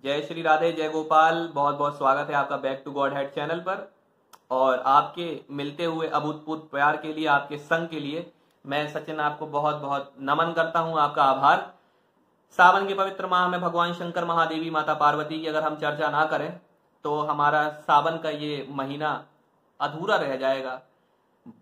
जय श्री राधे, जय गोपाल। बहुत बहुत स्वागत है आपका back to God head channel पर। और आपके मिलते हुए अभूतपूर्व प्यार के लिए, आपके संग के लिए मैं सचिन आपको बहुत बहुत नमन करता हूं, आपका आभार। सावन के पवित्र माह में भगवान शंकर, महादेवी, माता पार्वती की अगर हम चर्चा ना करें तो हमारा सावन का ये महीना अधूरा रह जाएगा।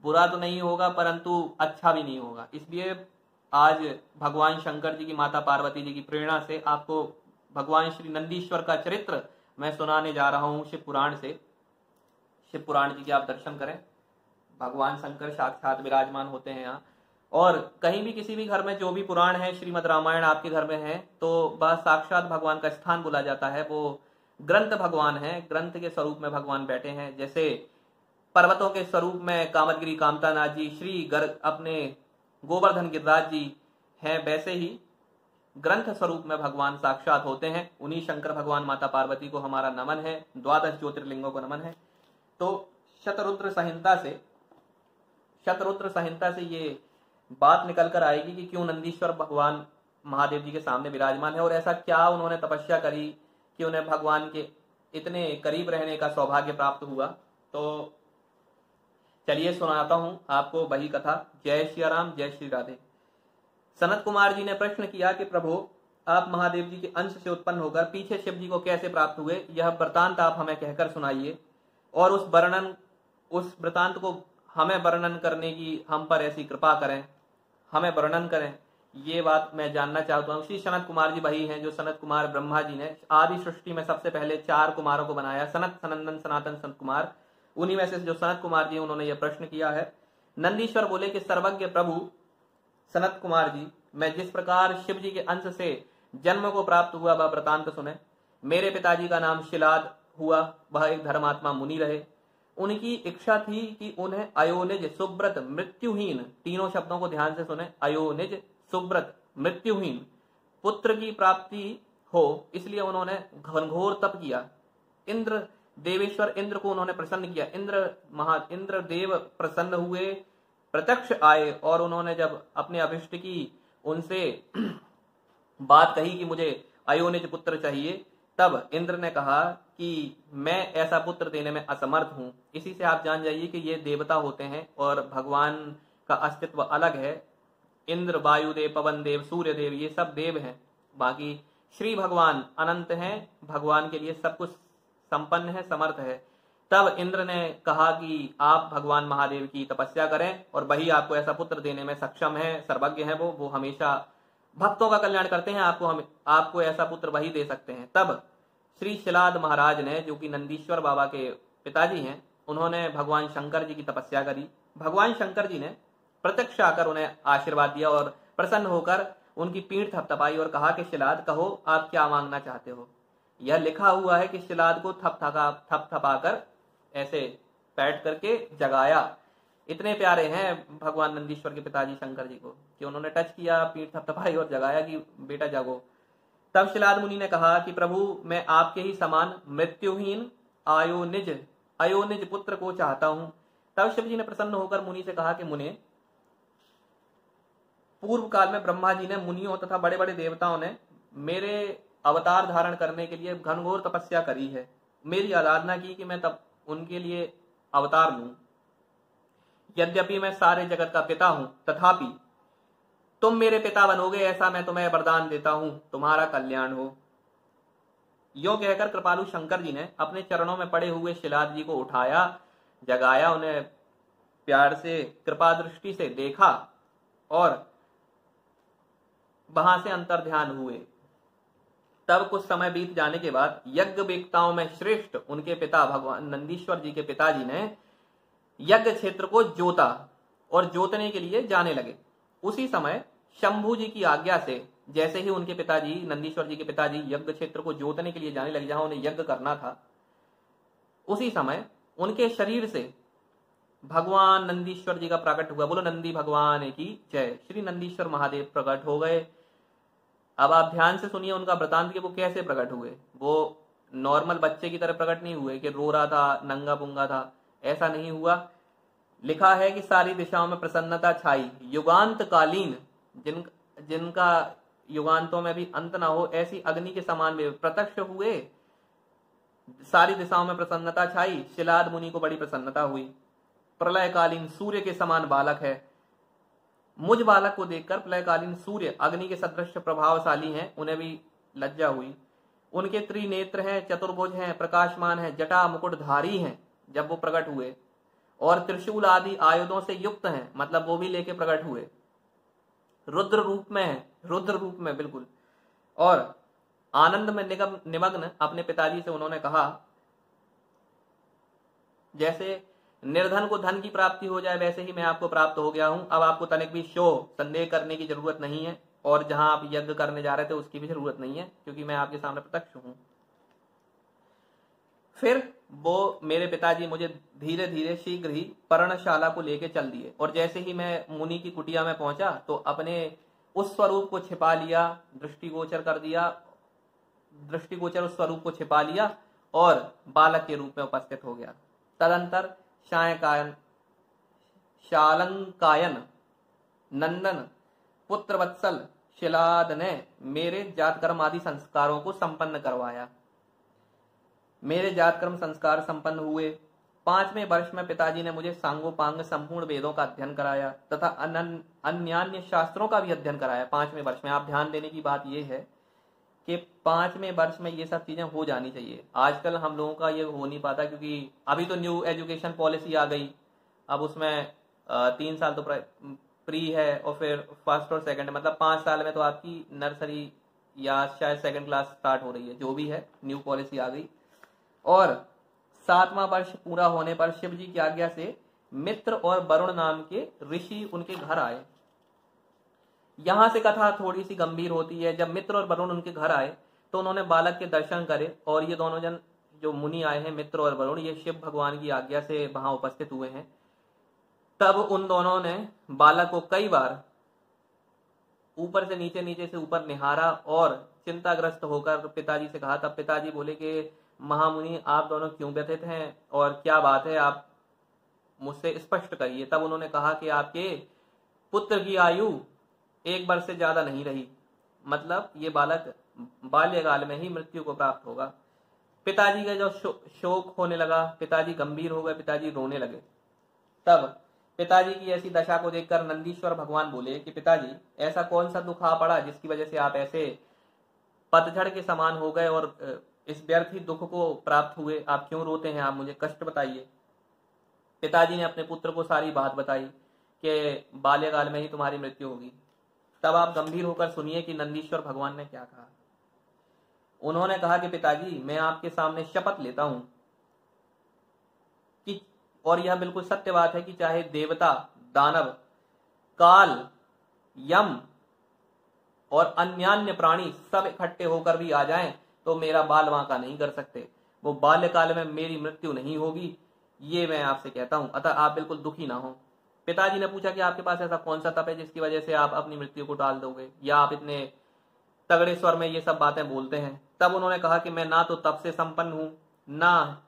बुरा तो नहीं होगा परंतु अच्छा भी नहीं होगा। इसलिए आज भगवान शंकर जी की, माता पार्वती जी की प्रेरणा से आपको भगवान श्री नंदीश्वर का चरित्र मैं सुनाने जा रहा हूं शिव पुराण से। शिव पुराण जी के आप दर्शन करें। भगवान शंकर साक्षात विराजमान होते हैं यहाँ। और कहीं भी किसी भी घर में जो भी पुराण है, श्रीमद् रामायण आपके घर में है तो वह साक्षात भगवान का स्थान बोला जाता है। वो ग्रंथ भगवान है, ग्रंथ के स्वरूप में भगवान बैठे हैं। जैसे पर्वतों के स्वरूप में कामदगिरी कामतानाथ जी, श्री अपने गोवर्धन गिरिराज जी हैं, वैसे ही ग्रंथ स्वरूप में भगवान साक्षात होते हैं। उन्हीं शंकर भगवान, माता पार्वती को हमारा नमन है, 12 ज्योतिर्लिंगों को नमन है। तो शतरुद्र संहिता से ये बात निकल कर आएगी कि क्यों नंदीश्वर भगवान महादेव जी के सामने विराजमान है और ऐसा क्या उन्होंने तपस्या करी कि उन्हें भगवान के इतने करीब रहने का सौभाग्य प्राप्त हुआ। तो चलिए सुनाता हूं आपको वही कथा। जय श्री राम, जय श्री राधे। सनत कुमार जी ने प्रश्न किया कि प्रभु, आप महादेव जी के अंश से उत्पन्न होकर पीछे शिव जी को कैसे प्राप्त हुए, यह वृतांत आप हमें कहकर सुनाइए और उस वृतांत को हमें वर्णन करने की हम पर ऐसी कृपा करें, हमें वर्णन करें। ये बात मैं जानना चाहता हूँ। श्री सनत कुमार जी वही हैं जो सनत कुमार ब्रह्मा जी ने आदि सृष्टि में सबसे पहले 4 कुमारों को बनाया, सनत, सनंदन, सनातन, सनत कुमार। उन्हीं में से जो सनत कुमार जी उन्होंने यह प्रश्न किया है। नंदीश्वर बोले कि सर्वज्ञ प्रभु सनत कुमार जी, मैं जिस प्रकार शिव जी के अंश से जन्म को प्राप्त हुआ वह वृतांत सुने। मेरे पिताजी का नाम शिलाद हुआ, वह एक धर्मात्मा मुनि रहे। उनकी इच्छा थी कि उन्हें अयोनिज, सुब्रत, मृत्युहीन, तीनों शब्दों को ध्यान से सुने, अयोनिज, सुब्रत, मृत्युहीन पुत्र की प्राप्ति हो। इसलिए उन्होंने घनघोर तप किया। देवेश्वर इंद्र को उन्होंने प्रसन्न किया। इंद्र देव प्रसन्न हुए, प्रत्यक्ष आए और उन्होंने जब अपने अभिष्ट की उनसे बात कही कि मुझे अयोनिज पुत्र चाहिए, तब इंद्र ने कहा कि मैं ऐसा पुत्र देने में असमर्थ हूं। इसी से आप जान जाइए कि ये देवता होते हैं और भगवान का अस्तित्व अलग है। इंद्र, वायुदेव, पवन देव, सूर्य देव, ये सब देव हैं। बाकी श्री भगवान अनंत हैं, भगवान के लिए सब कुछ संपन्न है, समर्थ है। तब इंद्र ने कहा कि आप भगवान महादेव की तपस्या करें और वही आपको ऐसा पुत्र देने में सक्षम है, सर्वज्ञ है। वो हमेशा भक्तों का कल्याण करते हैं। आपको ऐसा पुत्र वही दे सकते हैं। तब श्री शिलाद महाराज ने, जो कि नंदीश्वर बाबा के पिताजी हैं, उन्होंने भगवान शंकर जी की तपस्या करी। भगवान शंकर जी ने प्रत्यक्ष आकर उन्हें आशीर्वाद दिया और प्रसन्न होकर उनकी पीठ थपथपाई और कहा कि शिलाद, कहो आप क्या मांगना चाहते हो। यह लिखा हुआ है कि शिलाद को थपथपाकर ऐसे पैट करके जगाया। इतने प्यारे हैं भगवान नंदीश्वर के पिताजी शंकर जी को कि उन्होंने टच किया, पीठ थपथपाई और जगाया कि बेटा जागो। तब शिलाद मुनि ने कहा कि प्रभु, मैं आपके ही समान मृत्युहीन अयोनिज पुत्र को चाहता हूं। तब शिव जी ने प्रसन्न होकर मुनि से कहा कि मुने, पूर्व काल में ब्रह्मा जी ने, मुनियों तथा बड़े बड़े देवताओं ने मेरे अवतार धारण करने के लिए घनघोर तपस्या करी है, मेरी आराधना की कि मैं तब उनके लिए अवतार लूं। यद्यपि मैं सारे जगत का पिता हूं, तथापि तुम मेरे पिता बनोगे ऐसा मैं तुम्हें वरदान देता हूं, तुम्हारा कल्याण हो। यो कहकर कृपालु शंकर जी ने अपने चरणों में पड़े हुए शिलाद जी को उठाया, जगाया, उन्हें प्यार से कृपा दृष्टि से देखा और वहां से अंतर्ध्यान हुए। तब कुछ समय बीत जाने के बाद यज्ञ वेत्ताओं में श्रेष्ठ उनके पिता भगवान नंदीश्वर जी के पिताजी ने यज्ञ क्षेत्र को जोता और जोतने के लिए जाने लगे। उसी समय शंभू जी की आज्ञा से जैसे ही उनके पिताजी, नंदीश्वर जी के पिताजी, यज्ञ क्षेत्र को जोतने के लिए जाने लगे जहां उन्हें यज्ञ करना था, उसी समय उनके शरीर से भगवान नंदीश्वर जी का प्रकट हुआ। बोलो नंदी भगवान की जय। श्री नंदीश्वर महादेव प्रकट हो गए। अब आप ध्यान से सुनिए उनका वृतांत कि वो कैसे प्रकट हुए। वो नॉर्मल बच्चे की तरह प्रकट नहीं हुए कि रो रहा था, नंगा पुंगा था, ऐसा नहीं हुआ। लिखा है कि सारी दिशाओं में प्रसन्नता छाई। युगांत कालीन जिनका युगांतों में भी अंत न हो, ऐसी अग्नि के समान वे प्रत्यक्ष हुए। सारी दिशाओं में प्रसन्नता छाई। शिलाद मुनि को बड़ी प्रसन्नता हुई। प्रलयकालीन सूर्य के समान बालक है। मुझ बालक को देखकर प्रलयकालीन सूर्य अग्नि के सदृश प्रभावशाली हैं, उन्हें भी लज्जा हुई। उनके त्रिनेत्र हैं, चतुर्भुज हैं, प्रकाशमान हैं, जटा मुकुटधारी हैं जब वो प्रकट हुए, और त्रिशूल आदि आयुधों से युक्त हैं, मतलब वो भी लेके प्रकट हुए। रुद्र रूप में है, रुद्र रूप में बिल्कुल। और आनंद में निमग्न अपने पिताजी से उन्होंने कहा, जैसे निर्धन को धन की प्राप्ति हो जाए वैसे ही मैं आपको प्राप्त हो गया हूं। अब आपको तनिक भी संदेह करने की जरूरत नहीं है, और जहां आप यज्ञ करने जा रहे थे उसकी भी जरूरत नहीं है, क्योंकि मैं आपके सामने प्रत्यक्ष हूं। फिर वो मेरे पिताजी मुझे धीरे धीरे शीघ्र ही पर्णशाला को लेके चल दिए, और जैसे ही मैं मुनि की कुटिया में पहुंचा तो अपने उस स्वरूप को छिपा लिया, दृष्टिगोचर कर दिया, दृष्टिगोचर उस स्वरूप को छिपा लिया और बालक के रूप में उपस्थित हो गया। तदंतर शालंकायन नंदन पुत्र वत्सल शिलाद ने मेरे जातकर्म आदि संस्कारों को संपन्न करवाया। मेरे जातकर्म संस्कार संपन्न हुए। 5वें वर्ष में पिताजी ने मुझे सांगोपांग संपूर्ण वेदों का अध्ययन कराया तथा अन्यान्य शास्त्रों का भी अध्ययन कराया। 5वें वर्ष में आप ध्यान देने की बात यह है कि 5वें वर्ष में ये सब चीजें हो जानी चाहिए। आजकल हम लोगों का ये हो नहीं पाता, क्योंकि अभी तो न्यू एजुकेशन पॉलिसी आ गई। अब उसमें 3 साल तो प्री है, और फिर फर्स्ट और सेकंड, मतलब 5 साल में तो आपकी नर्सरी या शायद सेकंड क्लास स्टार्ट हो रही है। जो भी है, न्यू पॉलिसी आ गई। और 7वां वर्ष पूरा होने पर शिव जी की आज्ञा से मित्र और वरुण नाम के ऋषि उनके घर आए। यहां से कथा थोड़ी सी गंभीर होती है। जब मित्र और वरुण उनके घर आए तो उन्होंने बालक के दर्शन करे, और ये दोनों जन जो मुनि आए हैं, मित्र और वरुण, ये शिव भगवान की आज्ञा से वहां उपस्थित हुए हैं। तब उन दोनों ने बालक को कई बार ऊपर से नीचे, नीचे से ऊपर निहारा और चिंताग्रस्त होकर पिताजी से कहा। तब पिताजी बोले कि महामुनि, आप दोनों क्यों व्यथित हैं और क्या बात है, आप मुझसे स्पष्ट करिए। तब उन्होंने कहा कि आपके पुत्र की आयु 1 वर्ष से ज्यादा नहीं रही, मतलब ये बालक बाल्यकाल में ही मृत्यु को प्राप्त होगा। पिताजी का जो शोक होने लगा, पिताजी गंभीर हो गए, पिताजी रोने लगे। तब पिताजी की ऐसी दशा को देखकर नंदीश्वर भगवान बोले कि पिताजी, ऐसा कौन सा दुख आ पड़ा जिसकी वजह से आप ऐसे पतझड़ के समान हो गए और इस व्यर्थ ही दुख को प्राप्त हुए? आप क्यों रोते हैं? आप मुझे कष्ट बताइए। पिताजी ने अपने पुत्र को सारी बात बताई कि बाल्यकाल में ही तुम्हारी मृत्यु होगी। तब आप गंभीर होकर सुनिए कि नंदीश्वर भगवान ने क्या कहा। उन्होंने कहा कि पिताजी, मैं आपके सामने शपथ लेता हूं कि, और यह बिल्कुल सत्य बात है, कि चाहे देवता, दानव, काल, यम और अन्यान्य प्राणी सब इकट्ठे होकर भी आ जाएं तो मेरा बाल वांका नहीं कर सकते। वो बाल्यकाल में मेरी मृत्यु नहीं होगी, ये मैं आपसे कहता हूं। अतः आप बिल्कुल दुखी ना हो। पिताजी ने पूछा कि आपके पास ऐसा कौन सा तप है जिसकी वजह से आप अपनी मृत्यु को टाल दोगे, या आप इतने तगड़े स्वर में ये सब बातें बोलते हैं? तब उन्होंने कहा कि मैं ना तो तप से संपन्न हूं, ना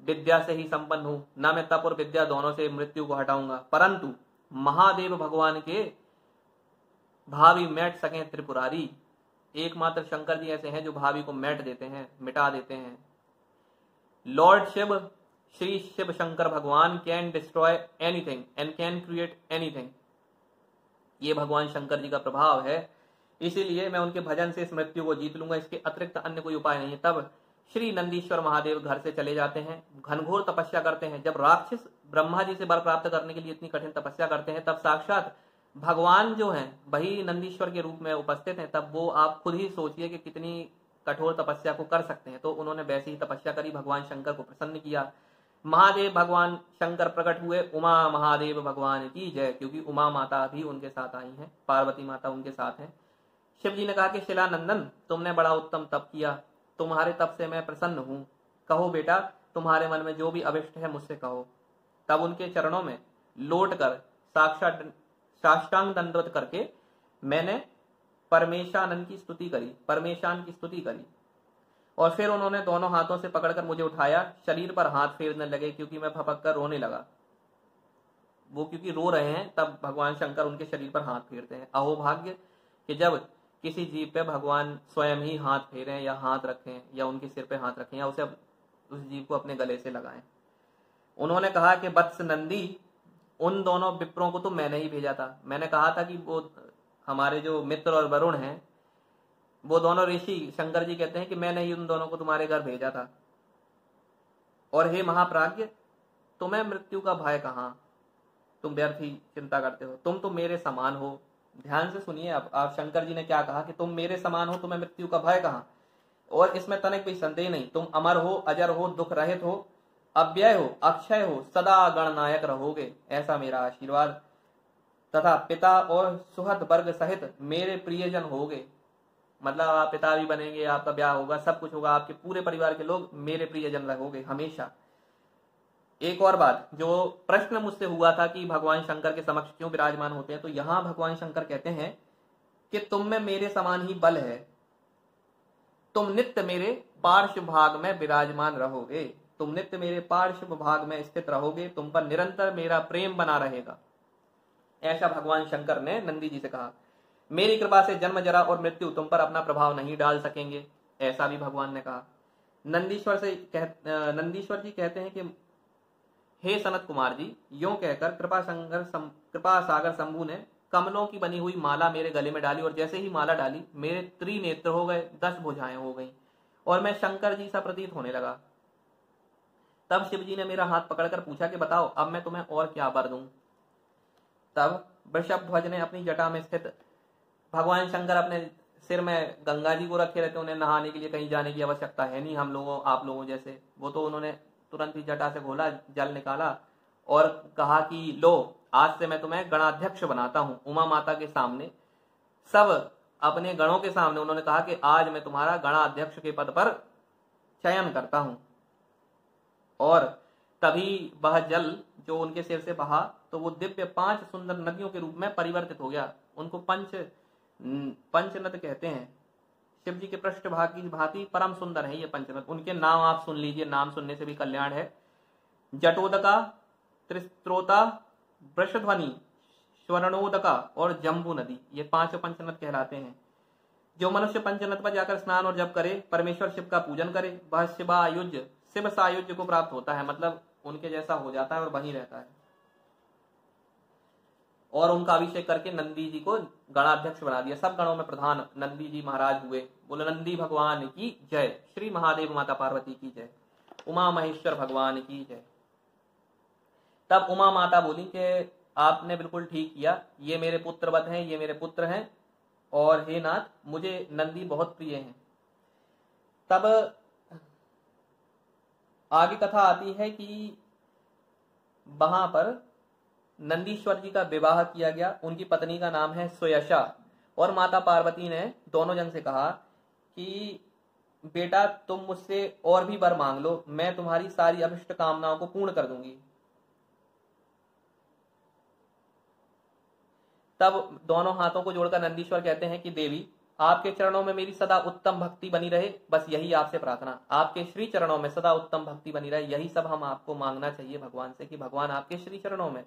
विद्या से ही संपन्न हूं, ना मैं तप और विद्या दोनों से मृत्यु को हटाऊंगा, परंतु महादेव भगवान के भावी मैट सके त्रिपुरारी, एकमात्र शंकर जी ऐसे हैं जो भावी को मैट देते हैं, मिटा देते हैं। लॉर्ड शिव, श्री शिव शंकर भगवान can destroy anything and can create anything. ये भगवान शंकर जी का प्रभाव है, इसीलिए मैं उनके भजन से इस मृत्यु को जीत लूंगा, इसके अतिरिक्त अन्य कोई उपाय नहीं है। तब श्री नंदीश्वर महादेव घर से चले जाते हैं, घनघोर तपस्या करते हैं। जब राक्षस ब्रह्मा जी से वर प्राप्त करने के लिए इतनी कठिन तपस्या करते हैं, तब साक्षात भगवान जो हैं वही नंदीश्वर के रूप में उपस्थित हैं। तब वो आप खुद ही सोचिए कि कितनी कठोर तपस्या को कर सकते हैं। तो उन्होंने वैसी ही तपस्या करी, भगवान शंकर को प्रसन्न किया। महादेव भगवान शंकर प्रकट हुए। उमा महादेव भगवान की जय, क्योंकि उमा माता भी उनके साथ आई हैं, पार्वती माता उनके साथ हैं। शिव जी ने कहा कि शिलानंदन, तुमने बड़ा उत्तम तप किया, तुम्हारे तप से मैं प्रसन्न हूं। कहो बेटा, तुम्हारे मन में जो भी अभिष्ट है मुझसे कहो। तब उनके चरणों में लौट कर साष्टांग दंडवत करके मैंने परमेशानन की स्तुति करी, परमेशान की स्तुति करी। और फिर उन्होंने दोनों हाथों से पकड़कर मुझे उठाया, शरीर पर हाथ फेरने लगे, क्योंकि मैं भपक कर रोने लगा। वो क्योंकि रो रहे हैं, तब भगवान शंकर उनके शरीर पर हाथ फेरते हैं। अहो भाग्य कि जब किसी जीव पे भगवान स्वयं ही हाथ फेरें या हाथ रखें या उनके सिर पे हाथ रखें या उस जीव को अपने गले से लगाएं। उन्होंने कहा कि वत्स नंदी, उन दोनों विप्रों को तो मैंने ही भेजा था। मैंने कहा था कि वो हमारे जो मित्र और वरुण हैं, वो दोनों ऋषि, शंकर जी कहते हैं कि मैंने ही उन दोनों को तुम्हारे घर भेजा था। और हे महाप्राज्ञ, तुम्हें मृत्यु का भय कहां, तुम व्यर्थ ही चिंता करते हो, तुम तो मेरे समान हो। ध्यान से सुनिए, आप शंकर जी ने क्या कहा कि तुम मेरे समान हो, तुम्हें मृत्यु का भय कहां। और इसमें तनिक भी संदेह नहीं, तुम अमर हो, अजर हो, दुख रहित हो, अव्यय हो, अक्षय हो, सदा गणनायक रहोगे, ऐसा मेरा आशीर्वाद। तथा पिता और सुहृद वर्ग सहित मेरे प्रियजन होगे। मतलब आप पिता भी बनेंगे, आपका ब्याह होगा, सब कुछ होगा, आपके पूरे परिवार के लोग मेरे प्रियजन रहोगे हमेशा। एक और बात, जो प्रश्न मुझसे हुआ था कि भगवान शंकर के समक्ष क्यों विराजमान होते हैं, तो यहां भगवान शंकर कहते हैं कि तुम में मेरे समान ही बल है, तुम नित्य मेरे पार्श्व भाग में विराजमान रहोगे, तुम नित्य मेरे पार्श्व भाग में स्थित रहोगे, तुम पर निरंतर मेरा प्रेम बना रहेगा। ऐसा भगवान शंकर ने नंदी जी से कहा। मेरी कृपा से जन्म, जरा और मृत्यु तुम पर अपना प्रभाव नहीं डाल सकेंगे, ऐसा भी भगवान ने कहा। नंदीश्वर जी कहते हैं कि हे सनत कुमार जी, यूं कहकर कृपा सागर शंभु ने कमलों की बनी हुई माला मेरे गले में डाली, और जैसे ही माला डाली मेरे त्रिनेत्र हो गए, 10 भुजाएं हो गई, और मैं शंकर जी सा प्रतीत होने लगा। तब शिव जी ने मेरा हाथ पकड़कर पूछा कि बताओ अब मैं तुम्हें और क्या वर दूं। तब वृषभ ध्वज ने अपनी जटा में स्थित, भगवान शंकर अपने सिर में गंगा जी को रखे रहते, उन्हें नहाने के लिए कहीं जाने की आवश्यकता है नहीं हम लोगों आप लोगों जैसे। वो तो उन्होंने तुरंत ही जटा से खोला, जल निकाला और कहा कि लो आज से मैं तुम्हें गणाध्यक्ष बनाता हूं। उमा माता के सामने, सब अपने गणों के सामने उन्होंने कहा कि आज मैं तुम्हारा गणाध्यक्ष के पद पर चयन करता हूं। और तभी वह जल जो उनके सिर से बहा तो वो दिव्य 5 सुंदर नदियों के रूप में परिवर्तित हो गया। उनको पंचनद कहते हैं। शिव जी के पृष्ठ भाग की भांति परम सुंदर है ये पंचनद। उनके नाम आप सुन लीजिए, नाम सुनने से भी कल्याण है। जटोदका, त्रिस्त्रोता, वृषध्वनि, स्वर्णोदका और जम्बू नदी, ये 5 पंचनद कहलाते हैं। जो मनुष्य पंचनद पर जाकर स्नान और जप करे, परमेश्वर शिव का पूजन करे, वह शिव सायुज्य को प्राप्त होता है, मतलब उनके जैसा हो जाता है और वहीं रहता है। और उनका अभिषेक करके नंदी जी को गणाध्यक्ष बना दिया। सब गणों में प्रधान नंदी जी महाराज हुए। बोले नंदी भगवान की जय, श्री महादेव माता पार्वती की जय, उमा महेश्वर भगवान की जय। तब उमा माता बोली कि आपने बिल्कुल ठीक किया, ये मेरे पुत्रवत हैं, ये मेरे पुत्र हैं, और हे नाथ मुझे नंदी बहुत प्रिय हैं। तब आगे कथा आती है कि वहां पर नंदीश्वर जी का विवाह किया गया। उनकी पत्नी का नाम है सुयशा, और माता पार्वती ने दोनों जन से कहा कि बेटा तुम मुझसे और भी वर मांग लो, मैं तुम्हारी सारी अभिष्ट कामनाओं को पूर्ण कर दूंगी। तब दोनों हाथों को जोड़कर नंदीश्वर कहते हैं कि देवी आपके चरणों में मेरी सदा उत्तम भक्ति बनी रहे, बस यही आपसे प्रार्थना। आपके श्री चरणों में सदा उत्तम भक्ति बनी रहे, यही सब हम आपको मांगना चाहिए भगवान से कि भगवान आपके श्री चरणों में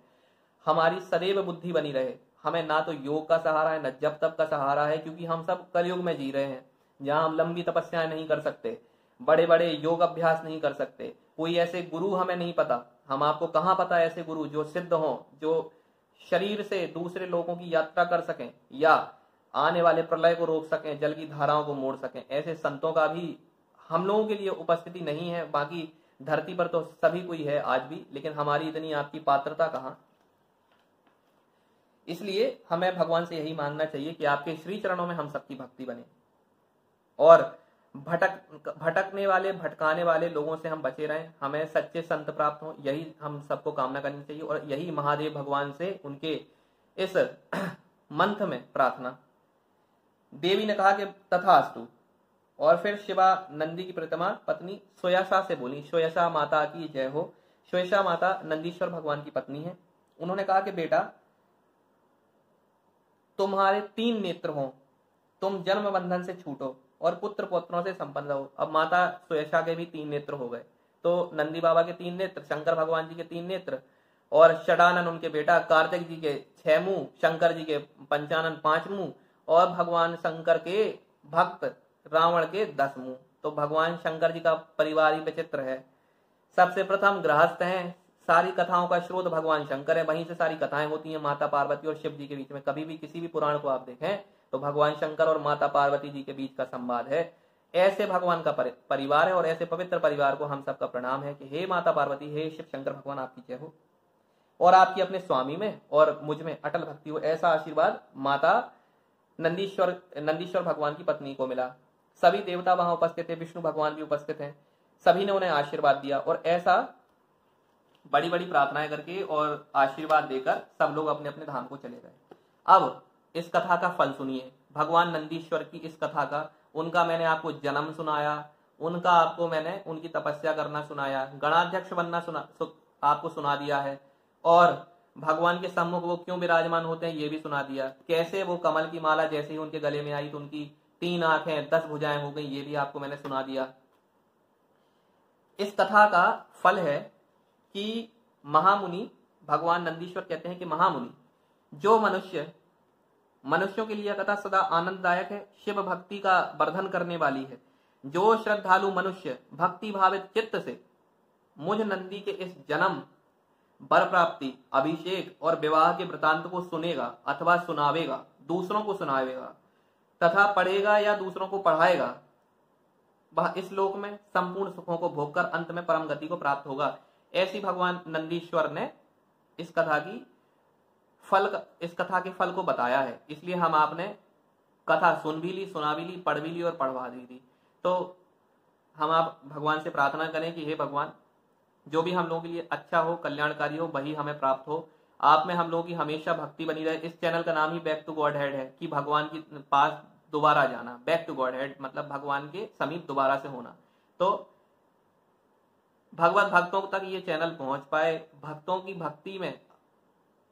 हमारी सदैव बुद्धि बनी रहे। हमें ना तो योग का सहारा है, न जप तप का सहारा है, क्योंकि हम सब कलयुग में जी रहे हैं, जहां हम लंबी तपस्याएं नहीं कर सकते, बड़े बड़े योग अभ्यास नहीं कर सकते, कोई ऐसे गुरु हमें नहीं पता। हम आपको कहाँ पता ऐसे गुरु जो सिद्ध हों, जो शरीर से दूसरे लोगों की यात्रा कर सकें या आने वाले प्रलय को रोक सकें, जल की धाराओं को मोड़ सकें। ऐसे संतों का भी हम लोगों के लिए उपस्थिति नहीं है। बाकी धरती पर तो सभी कोई है आज भी, लेकिन हमारी इतनी आपकी पात्रता कहाँ। इसलिए हमें भगवान से यही मांगना चाहिए कि आपके श्री चरणों में हम सबकी भक्ति बने, और भटकने वाले भटकाने वाले लोगों से हम बचे रहें, हमें सच्चे संत प्राप्त हों, यही हम सबको कामना करनी चाहिए। और यही महादेव भगवान से उनके इस मंत्र में प्रार्थना। देवी ने कहा कि तथास्तु। और फिर शिवा नंदी की प्रतिमा पत्नी सुयशा से बोली, सुयशा माता की जय हो। सुयशा माता नंदीश्वर भगवान की पत्नी है। उन्होंने कहा कि बेटा तुम्हारे 3 नेत्र हों, तुम जन्म बंधन से छूटो और पुत्र पुत्रों से संपन्न रहो। अब माता सुयशा के भी 3 नेत्र हो गए, तो नंदी बाबा के 3 नेत्र, शंकर भगवान जी के 3 नेत्र, और षडानन उनके बेटा, कार्तिक जी के 6 मुंह, शंकर जी के पंचानन 5 मुंह, और भगवान शंकर के भक्त रावण के 10 मुंह। तो भगवान शंकर जी का परिवार ही विचित्र है। सबसे प्रथम गृहस्थ हैं, सारी कथाओं का स्रोत भगवान शंकर है, वहीं से सारी कथाएं होती हैं माता पार्वती और शिव जी के बीच में। कभी भी किसी भी पुराण को आप देखें तो भगवान शंकर और माता पार्वती जी के बीच का संवाद है। ऐसे भगवान का परिवार है और ऐसे पवित्र परिवार को हम सबका प्रणाम है कि हे माता पार्वती, हे शिव शंकर भगवान, आपकी जय हो और आपकी अपने स्वामी में और मुझ में अटल भक्ति हो। ऐसा आशीर्वाद माता नंदीश्वर भगवान की पत्नी को मिला। सभी देवता वहां उपस्थित थे, विष्णु भगवान भी उपस्थित हैं, सभी ने उन्हें आशीर्वाद दिया और ऐसा बड़ी बड़ी प्रार्थनाएं करके और आशीर्वाद देकर सब लोग अपने अपने धाम को चले गए। अब इस कथा का फल सुनिए, भगवान नंदीश्वर की इस कथा का। उनका मैंने आपको जन्म सुनाया, उनका आपको मैंने उनकी तपस्या करना सुनाया, गणाध्यक्ष बनना आपको सुना दिया है और भगवान के सम्मुख वो क्यों विराजमान होते हैं ये भी सुना दिया। कैसे वो कमल की माला जैसे ही उनके गले में आई तो उनकी 3 आंखें 10 भुजाएं हो गई, ये भी आपको मैंने सुना दिया। इस कथा का फल है कि महामुनि, भगवान नंदीश्वर कहते हैं कि महामुनि, जो मनुष्यों के लिए कथा सदा आनंददायक है, शिव भक्ति का वर्धन करने वाली है। जो श्रद्धालु मनुष्य भक्ति भावित चित्त से मुझ नंदी के इस जन्म, वर प्राप्ति, अभिषेक और विवाह के वृतांत को सुनेगा अथवा सुनावेगा, दूसरों को सुनावेगा तथा पढ़ेगा या दूसरों को पढ़ाएगा, वह इस लोक में संपूर्ण सुखों को भोगकर अंत में परम गति को प्राप्त होगा। ऐसी भगवान नंदीश्वर ने इस कथा के फल को बताया है। इसलिए हम आपने कथा सुन भी ली, सुना भी ली, पढ़ भी ली और पढ़वा भी ली। तो हम आप भगवान से प्रार्थना करें कि हे भगवान, जो भी हम लोगों के लिए अच्छा हो, कल्याणकारी हो, वही हमें प्राप्त हो। आप में हम लोगों की हमेशा भक्ति बनी रहे। इस चैनल का नाम ही बैक टू गॉड हेड है कि भगवान के पास दोबारा जाना। बैक टू गॉड हेड मतलब भगवान के समीप दोबारा से होना। तो भगवत भक्तों तक ये चैनल पहुंच पाए, भक्तों की भक्ति में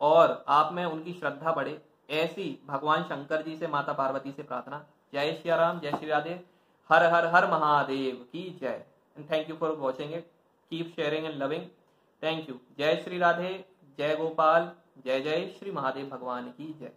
और आप में उनकी श्रद्धा बढ़े, ऐसी भगवान शंकर जी से, माता पार्वती से प्रार्थना। जय श्री राम, जय श्री राधे, हर हर हर महादेव की जय। And thank you for watching it, keep sharing and loving, thank you. जय श्री राधे, जय गोपाल, जय जय श्री महादेव भगवान की जय।